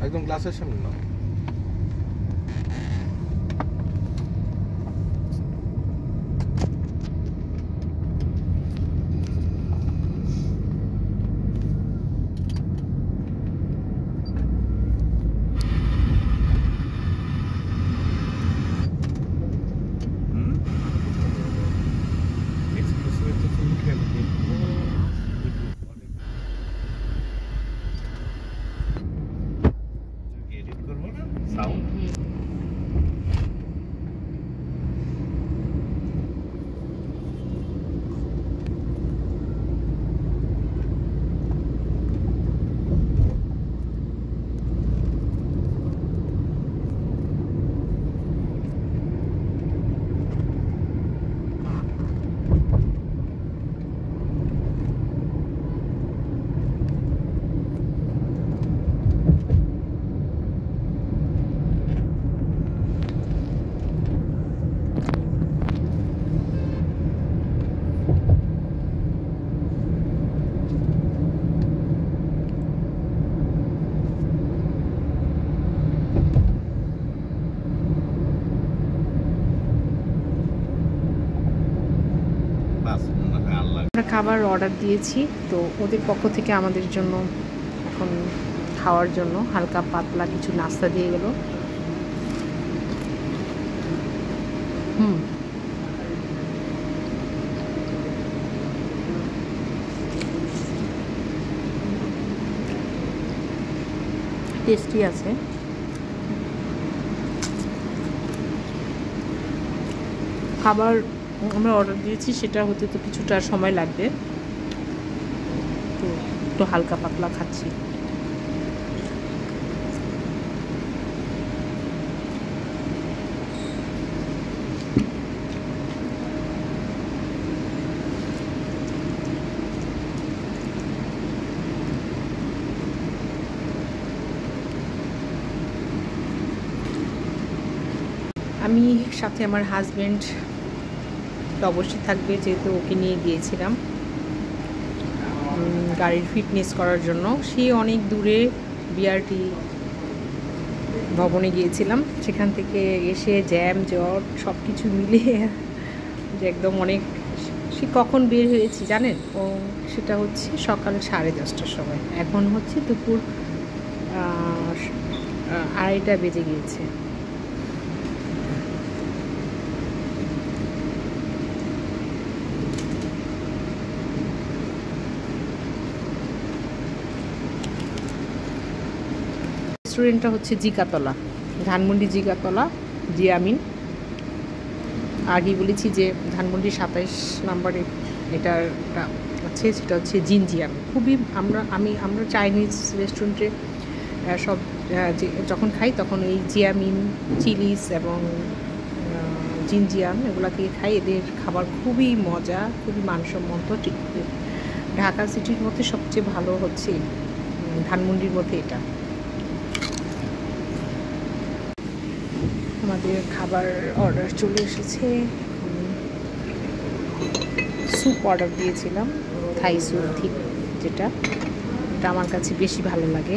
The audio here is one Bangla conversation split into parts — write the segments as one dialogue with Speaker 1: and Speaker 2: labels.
Speaker 1: একদম গ্লাসের সামনে নাও।
Speaker 2: আমরা খাবার অর্ডার দিয়েছি, তো ওদের পক্ষ থেকে আমাদের জন্য এখন খাওয়ার জন্য হালকা পাতলা কিছু নাস্তা দিয়ে গেল। টেস্টি আছে। খাবার আমরা অর্ডার দিয়েছি, সেটা হতে তো কিছুটা সময় লাগবে, তো একটু হালকা পাতলা খাচ্ছি। আমি সাথে আমার হাজব্যান্ড তো অবশ্যই থাকবে, যেহেতু ওকে নিয়ে গিয়েছিলাম গাড়ির ফিটনেস করার জন্য। সে অনেক দূরে বিআরটি ভবনে গিয়েছিলাম, সেখান থেকে এসে জ্যাম জট সব কিছু মিলিয়ে যে একদম অনেক। সে কখন বের হয়েছি জানেন? সেটা হচ্ছে সকাল 10:30টার সময়, এখন হচ্ছে দুপুর 2:30 বেজে গিয়েছে। রেস্টুরেন্টটা হচ্ছে জিকাতলা, ধানমন্ডি জিকাতলা, জিয়ামিন। আগেই বলেছি যে ধানমন্ডি 27 নম্বরে এটার আছে, সেটা হচ্ছে জিনজিয়াম। খুবই আমরা চাইনিজ রেস্টুরেন্টে সব যখন খাই তখন এই জিয়ামিন, চিলিস এবং জিনজিয়াম এগুলোকে খাই। এদের খাবার খুবই মজা, খুবই মানসম্মত। ঢাকা সিটির মধ্যে সবচেয়ে ভালো হচ্ছে ধানমন্ডির মধ্যে এটা। আমাদের খাবার অর্ডার চলে এসেছে। স্যুপ অর্ডার দিয়েছিলাম, থাই স্যুপ ঠিক, যেটা আমার কাছে বেশি ভালো লাগে।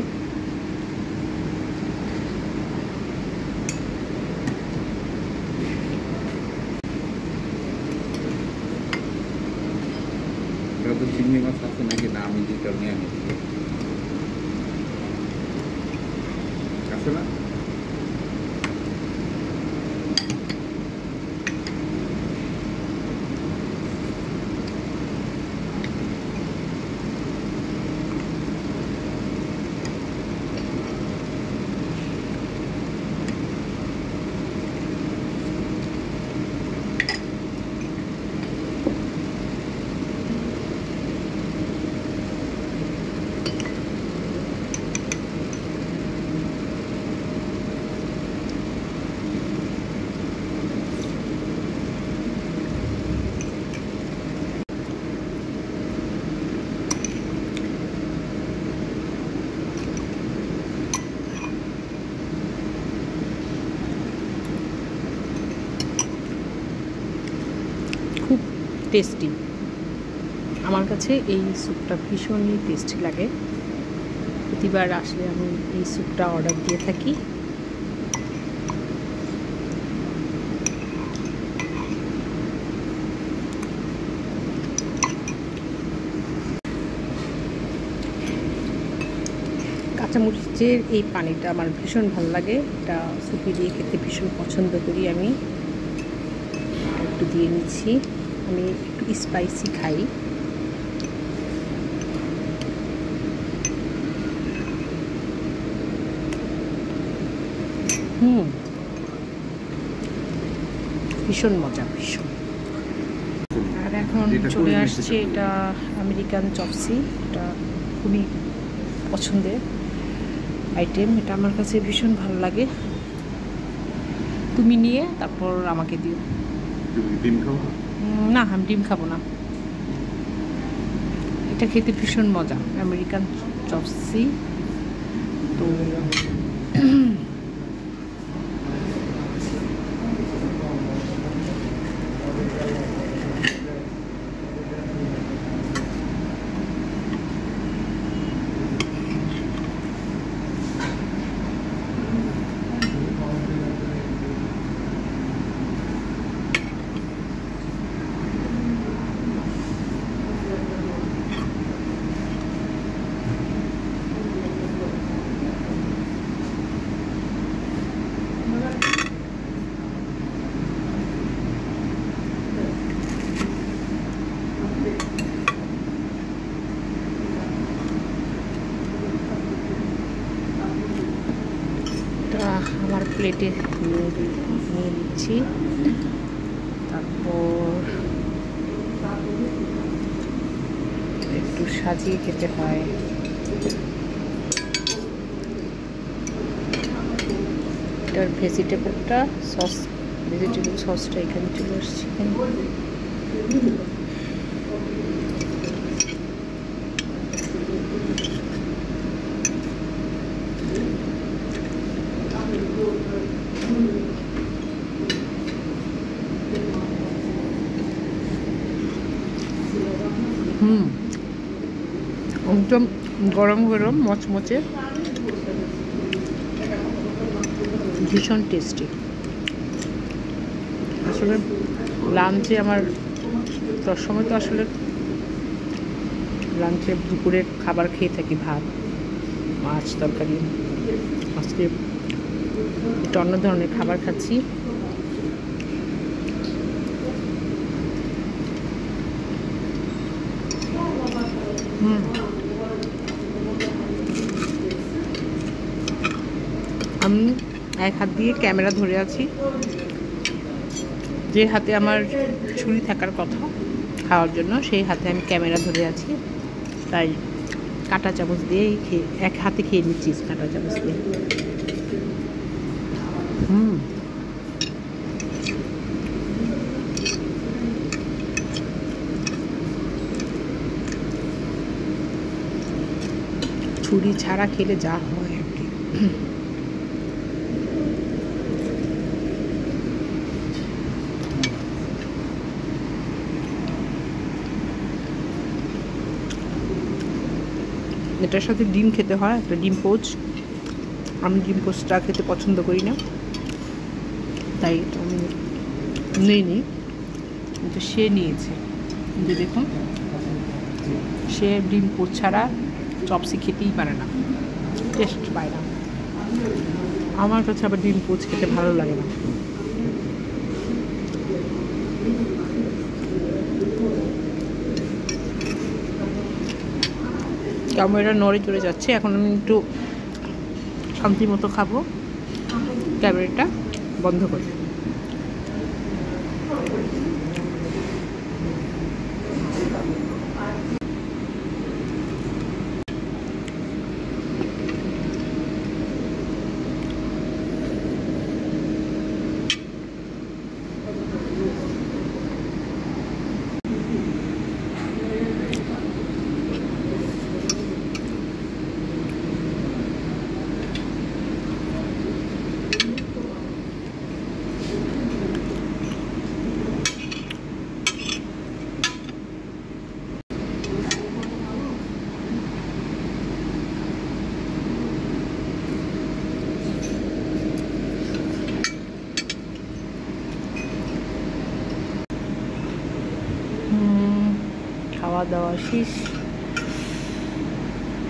Speaker 1: চিংড়ি মাছ আছে নাকি না, আমি দিতে আছে না?
Speaker 2: খুব টেস্টি। আমার কাছে এই স্যুপটা ভীষণই টেস্টি লাগে। প্রতিবার আসলে আমি এই স্যুপটা অর্ডার দিয়ে থাকি। কাঁচামরিচের এই পানিটা আমার ভীষণ ভালো লাগে, এটা স্যুপে দিয়ে খেতে ভীষণ পছন্দ করি আমি। একটু দিয়ে নিচ্ছি, আমি একটু স্পাইসি খাই। ভীষণ মজা, ভীষণ। আর এখন চলে আসছে এটা আমেরিকান চপসি, এটা খুবই পছন্দের আইটেম, এটা আমার কাছে ভীষণ ভালো লাগে। তুমি নিয়ে তারপর আমাকে দিও।
Speaker 1: ডিম খাবো
Speaker 2: না, আমি ডিম খাবো না। এটা খেতে ভীষণ মজা, আমেরিকান চপসি। তো আমার প্লেটে নিয়ে নিচ্ছি। তারপর একটু সাজিয়ে খেতে হয়। এটার ভেজিটেবল সসটা এখানে চলে আসছে। একদম গরম গরম মচমচে, ভীষণ টেস্টি। আসলে লাঞ্চে আমার সবসময় তো আসলে লাঞ্চে দুপুরে খাবার খেয়ে থাকি, ভাত মাছ তরকারি। আজকে একটু অন্য ধরনের খাবার খাচ্ছি। আমি এক হাত দিয়ে ক্যামেরা ধরে আছি, যে হাতে আমার ছুরি থাকার কথা খাওয়ার জন্য সেই হাতে আমি ক্যামেরা ধরে আছি, তাই কাঁটা চামচ দিয়ে এক হাতে খেয়ে নিচ্ছি, কাঁটা চামচ দিয়ে। ছুরি ছাড়া খেলে যা হয় আর কি। এটার সাথে ডিম খেতে হয়, একটা ডিম পোচ। আমি ডিম পোচটা খেতে পছন্দ করি না, তাই আমি নিইনি, কিন্তু সে নিয়েছে। কিন্তু দেখুন, সে ডিম পোচ ছাড়া চপসি খেতেই পারে না, টেস্ট পায় না। আমার কাছে আবার ডিম পোচ খেতে ভালো লাগে না। ক্যামেরা নড়ে চড়ে যাচ্ছে, এখন আমি একটু শান্তি মতো খাবো, ক্যামেরাটা বন্ধ করে। দাওয়া শেষ,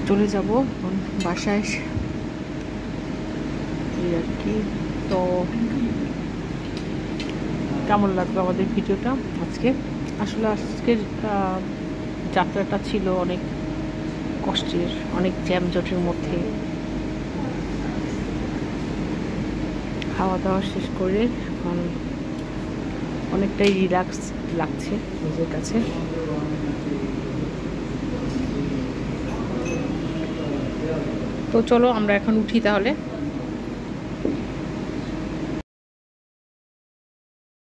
Speaker 2: চলে যাব এখন বাসায় এই আর কি। তো কেমন লাগবে আমাদের ভিডিওটা আজকে? আসলে আজকের যাত্রাটা ছিল অনেক কষ্টের, অনেক জ্যামজটের মধ্যে। খাওয়া দাওয়া শেষ করে এখন অনেকটাই রিল্যাক্স লাগছে নিজের কাছে। তো চলো আমরা এখন উঠি তাহলে।